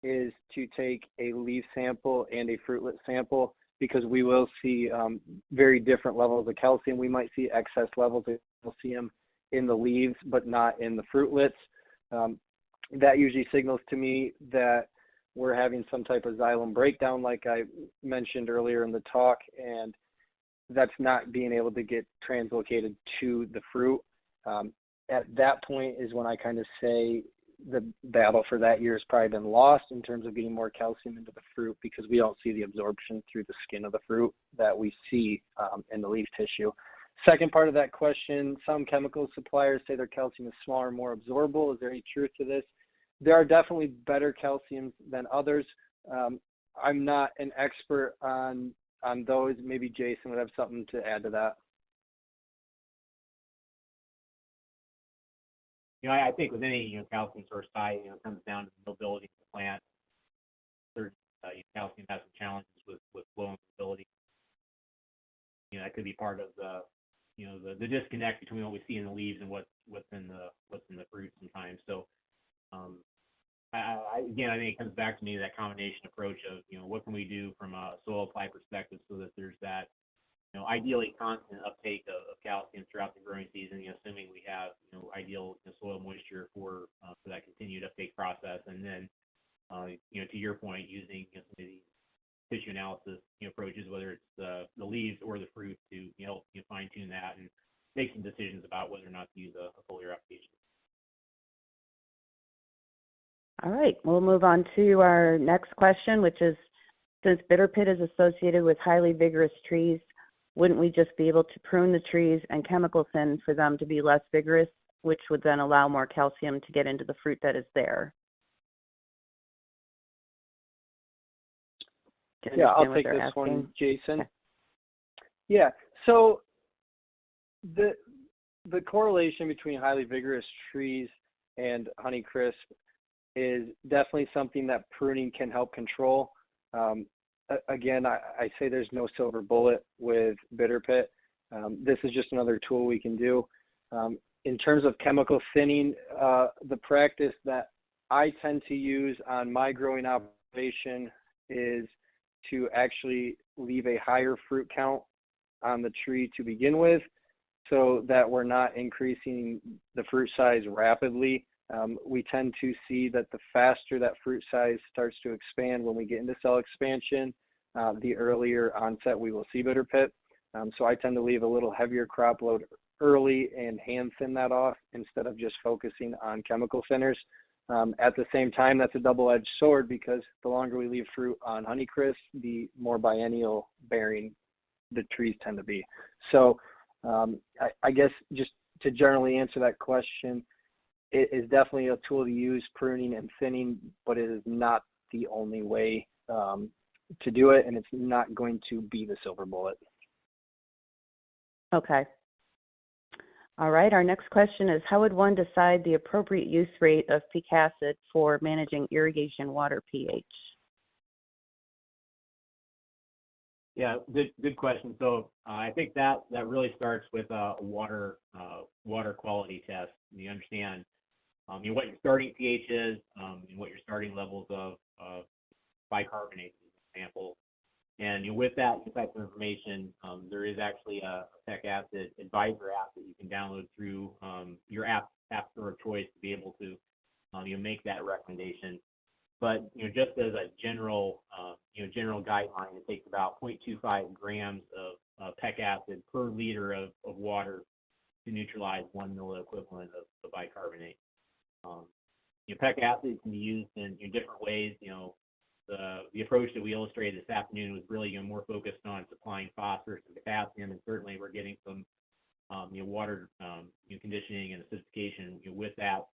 is to take a leaf sample and a fruitlet sample, because we will see very different levels of calcium. We might see excess levels of calcium in the leaves, but not in the fruitlets. That usually signals to me that we're having some type of xylem breakdown, like I mentioned earlier in the talk, and that's not being able to get translocated to the fruit. At that point is when I kind of say the battle for that year has probably been lost in terms of getting more calcium into the fruit, because we don't see the absorption through the skin of the fruit that we see in the leaf tissue. Second part of that question, some chemical suppliers say their calcium is smaller and more absorbable. Is there any truth to this? There are definitely better calciums than others. I'm not an expert on those. Maybe Jason would have something to add to that. I think with any calcium source dye, it comes down to the mobility of the plant. There's calcium has some challenges with flow and mobility. That could be part of the disconnect between what we see in the leaves and what's in the fruit sometimes. So I think it comes back to me that combination approach of what can we do from a soil apply perspective so that there's that ideally constant uptake of calcium throughout the growing season, assuming we have ideal soil moisture for that continued uptake process, and then to your point, using some of these tissue analysis approaches, whether it's the leaves or the fruit, to help fine tune that and make some decisions about whether or not to use a foliar application. All right, we'll move on to our next question, which is, since bitter pit is associated with highly vigorous trees, wouldn't we just be able to prune the trees and chemical thin for them to be less vigorous, which would then allow more calcium to get into the fruit that is there? Yeah, I'll take this one, Jason. Okay. Yeah, so the correlation between highly vigorous trees and Honeycrisp is definitely something that pruning can help control. Again, I say there's no silver bullet with bitter pit. This is just another tool we can do. In terms of chemical thinning, the practice that I tend to use on my growing operation is to actually leave a higher fruit count on the tree to begin with, so that we're not increasing the fruit size rapidly. We tend to see that the faster that fruit size starts to expand when we get into cell expansion, the earlier onset we will see bitter pit. So I tend to leave a little heavier crop load early and hand thin that off instead of just focusing on chemical thinners. At the same time, that's a double-edged sword, because the longer we leave fruit on Honeycrisp, the more biennial bearing the trees tend to be. So I guess just to generally answer that question, it is definitely a tool to use, pruning and thinning, but it is not the only way to do it, and it's not going to be the silver bullet. Okay. All right, our next question is, how would one decide the appropriate use rate of PeKacid for managing irrigation water pH? Yeah, good question. So I think that really starts with a water quality test. You understand what your starting pH is, and what your starting levels of bicarbonate, for example. And with that type of information, there is actually a PeKacid Advisor app that you can download through your app store of choice to be able to make that recommendation. But just as a general guideline, it takes about 0.25 grams of PeKacid per liter of water to neutralize 1 milliliter equivalent of bicarbonate. PeKacid can be used in different ways. The approach that we illustrated this afternoon was really more focused on supplying phosphorus and potassium, and certainly we're getting some water conditioning and acidification with that.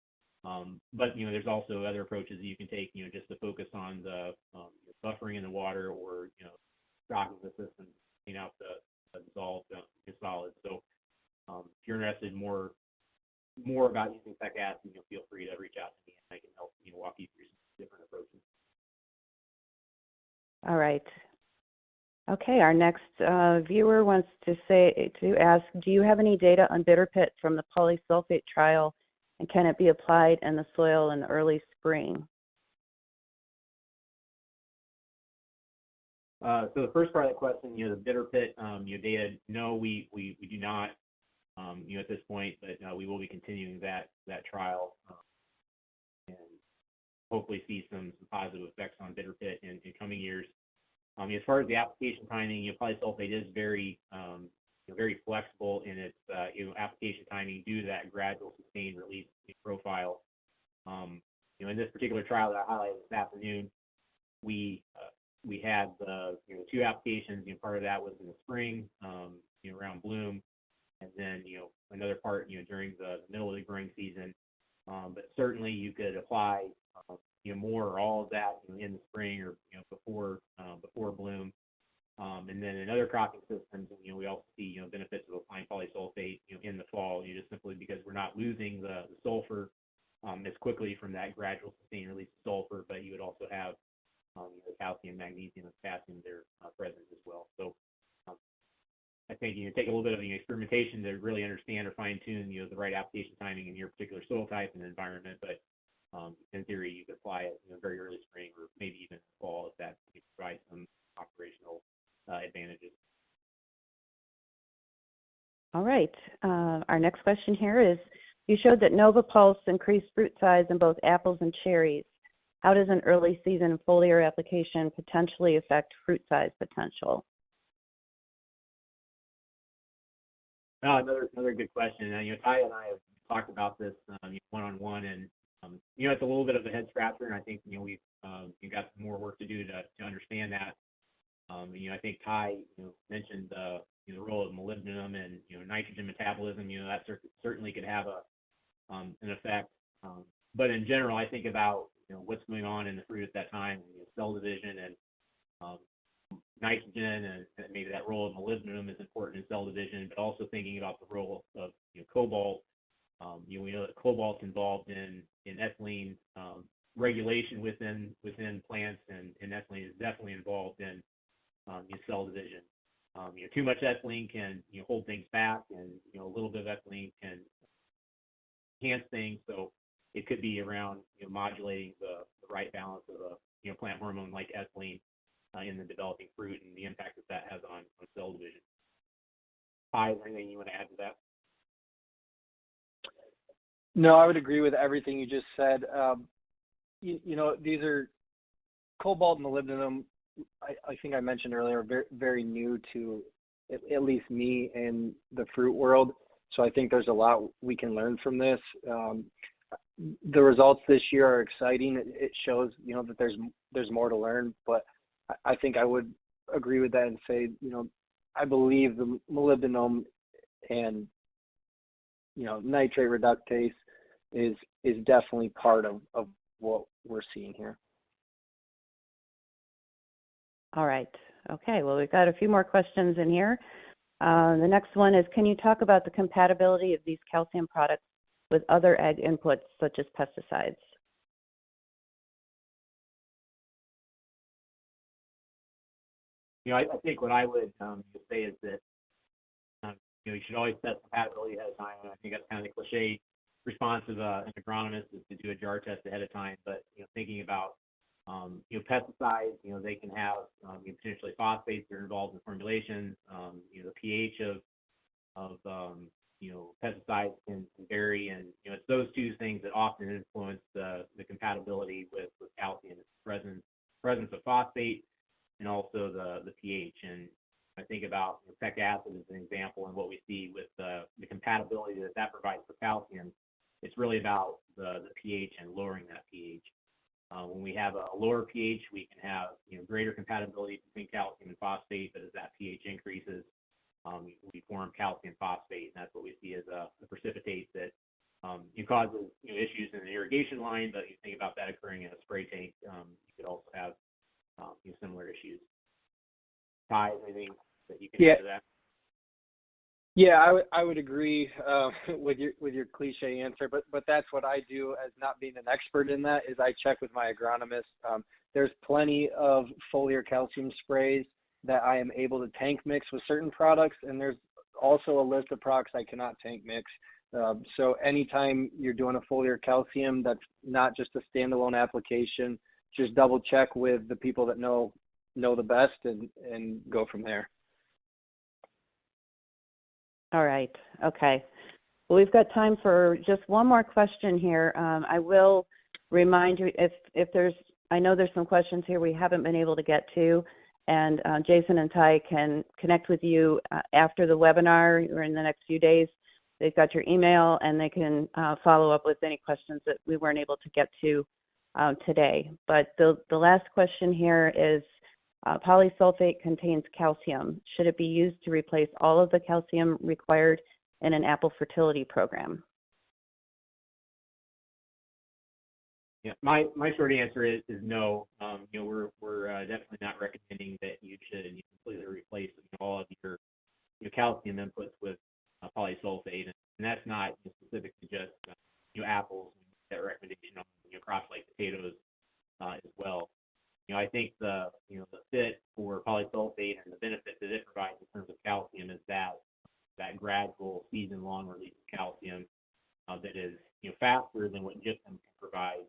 But there's also other approaches that you can take, just to focus on the buffering in the water, or stocking the system, clean out the dissolved solids. So if you're interested more about using PeKacid, feel free to reach out to me, and I can help walk you through some different approaches. All right. Okay, our next viewer wants to ask, do you have any data on bitter pit from the Polysulphate trial, and can it be applied in the soil in early spring? So the first part of that question, the bitter pit data, no, we do not at this point, but we will be continuing that trial, and hopefully see some positive effects on bitter pit in coming years. As far as the application timing, Polysulphate is very flexible in its application timing due to that gradual sustained release profile. In this particular trial that I highlighted this afternoon, we had the 2 applications. Part of that was in the spring, around bloom, and then another part during the middle of the growing season. But certainly you could apply more or all of that in the spring or before bloom. And then in other cropping systems, we also see benefits of applying polysulphate in the fall, just simply because we're not losing the sulfur as quickly from that gradual sustained release of sulfur, but you would also have the calcium, magnesium, and potassium there present as well. So I think take a little bit of experimentation to really understand or fine tune the right application timing in your particular soil type and environment. But in theory, you could apply it very early spring or maybe even fall if that provides some operational advantages. All right. Our next question here is, you showed that Nova Pulse increased fruit size in both apples and cherries. How does an early season foliar application potentially affect fruit size potential? Another good question. Tye and I have talked about this one-on-one, and it's a little bit of a head scratcher, and I think we've got some more work to do to understand that. I think Tye mentioned the role of molybdenum and nitrogen metabolism. That certainly could have an effect. But in general, I think about what's going on in the fruit at that time, cell division and nitrogen, and maybe that role of molybdenum is important in cell division, but also thinking about the role of cobalt. We know that cobalt's involved in ethylene regulation within plants, and ethylene is definitely involved in cell division. Too much ethylene can hold things back, and a little bit of ethylene can enhance things. So it could be around modulating the right balance of a plant hormone like ethylene in the developing fruit and the impact that has on cell division. Tye, is there anything you want to add to that? No, I would agree with everything you just said. These are cobalt and molybdenum. I think I mentioned earlier, very, very new to at least me in the fruit world. So I think there's a lot we can learn from this. The results this year are exciting. It shows, that there's more to learn. But I think I would agree with that and say, I believe the molybdenum and nitrate reductase is definitely part of what we're seeing here. All right. Okay. Well, we've got a few more questions in here. The next one is, can you talk about the compatibility of these calcium products with other ag inputs such as pesticides? I think what I would say is that you should always test compatibility ahead of time. And I think that's kind of the cliche response of an agronomist, is to do a jar test ahead of time. But thinking about pesticides, they can have potentially phosphates that are involved in formulation. The pH of pesticides can vary, and it's those two things that often influence the compatibility with calcium. It's presence of phosphate and also the pH. And I think about PeKacid as an example, and what we see with the compatibility that provides for calcium. It's really about the pH and lowering that pH. When we have a lower pH, we can have greater compatibility between calcium and phosphate, but as that pH increases, we form calcium phosphate, and that's what we see as a precipitate that causes issues in the irrigation line. But you think about that occurring in a spray tank, you could also have similar issues. Tye, anything that you can add to that? Yeah, I would agree with your cliche answer, but that's what I do as not being an expert in that, is I check with my agronomist. There's plenty of foliar calcium sprays that I am able to tank mix with certain products, and there's also a list of products I cannot tank mix. So anytime you're doing a foliar calcium that's not just a standalone application, just double check with the people that know the best and go from there. All right. Okay. Well, we've got time for just one more question here. I will remind you if there's, I know there's some questions here we haven't been able to get to, and Jason and Tye can connect with you after the webinar or in the next few days. They've got your email, and they can follow up with any questions that we weren't able to get to today. But the last question here is, polysulphate contains calcium. Should it be used to replace all of the calcium required in an apple fertility program? Yeah, my short answer is no. We're definitely not recommending that you should completely replace all of your calcium inputs with polysulphate, and that's not specific to just apples. That recommendation on crops like potatoes as well. I think the fit for polysulphate and the benefit that it provides in terms of calcium is that gradual season-long release of calcium that is faster than what gypsum can provide.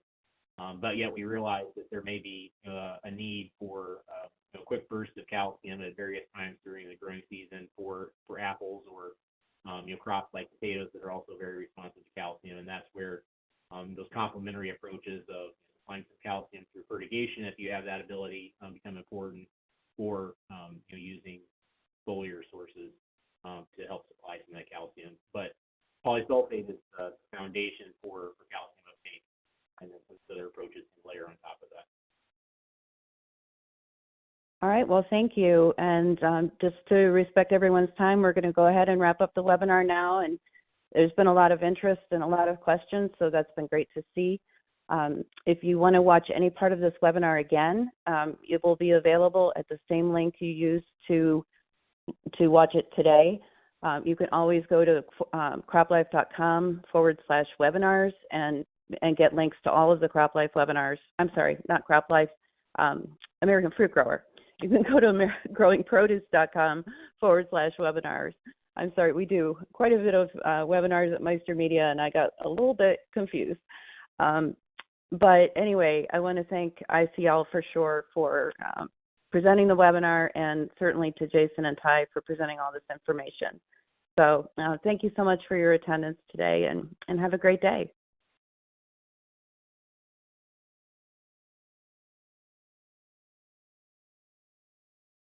But yet we realize that there may be a need for a quick burst of calcium at various times during the growing season for apples or crops like potatoes that are also very responsive to calcium, and that's where those complementary approaches of supplying some calcium through fertigation, if you have that ability, become important, or using foliar sources to help supply some of that calcium. But polysulphate is the foundation for calcium uptake, and then some other approaches can layer on top of that. All right, well, thank you. And just to respect everyone's time, we're going to go ahead and wrap up the webinar now. And there's been a lot of interest and a lot of questions, so that's been great to see. If you want to watch any part of this webinar again, it will be available at the same link you used to watch it today. You can always go to croplife.com/webinars and get links to all of the CropLife webinars. I'm sorry, not CropLife, American Fruit Grower. You can go to growingproduce.com/webinars. I'm sorry, we do quite a bit of webinars at Meister Media, and I got a little bit confused. But anyway, I want to thank ICL for sure for presenting the webinar, and certainly to Jason and Tye for presenting all this information. So thank you so much for your attendance today, and have a great day.